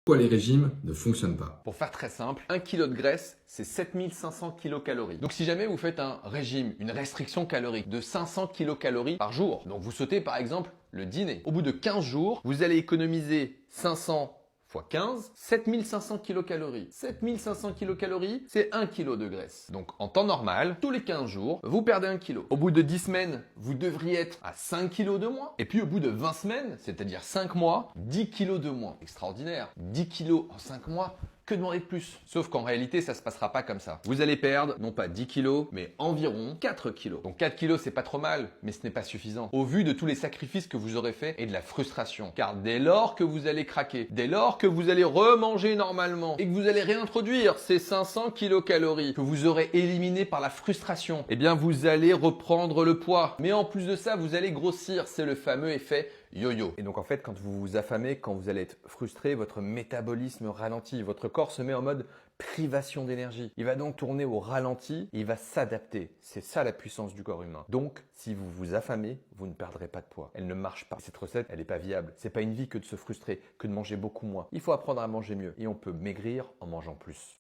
Pourquoi les régimes ne fonctionnent pas? Pour faire très simple, 1 kg de graisse, c'est 7500 kcal. Donc si jamais vous faites un régime, une restriction calorique de 500 kcal par jour, donc vous sautez par exemple le dîner, au bout de 15 jours, vous allez économiser 500 fois 15, 7500 kcal. 7500 kcal, c'est 1 kg de graisse. Donc en temps normal, tous les 15 jours, vous perdez 1 kg. Au bout de 10 semaines, vous devriez être à 5 kg de moins. Et puis au bout de 20 semaines, c'est-à-dire 5 mois, 10 kg de moins. Extraordinaire. 10 kg en 5 mois. Que demander de plus? Sauf qu'en réalité, ça se passera pas comme ça. Vous allez perdre, non pas 10 kilos, mais environ 4 kilos. Donc 4 kilos, c'est pas trop mal, mais ce n'est pas suffisant. Au vu de tous les sacrifices que vous aurez faits et de la frustration. Car dès lors que vous allez craquer, dès lors que vous allez remanger normalement et que vous allez réintroduire ces 500 kilocalories que vous aurez éliminées par la frustration, eh bien vous allez reprendre le poids. Mais en plus de ça, vous allez grossir. C'est le fameux effet yo-yo. Et donc en fait, quand vous vous affamez, quand vous allez être frustré, votre métabolisme ralentit. Votre corps se met en mode privation d'énergie. Il va donc tourner au ralenti, il va s'adapter. C'est ça la puissance du corps humain. Donc, si vous vous affamez, vous ne perdrez pas de poids. Elle ne marche pas. Cette recette, elle n'est pas viable. C'est pas une vie que de se frustrer, que de manger beaucoup moins. Il faut apprendre à manger mieux et on peut maigrir en mangeant plus.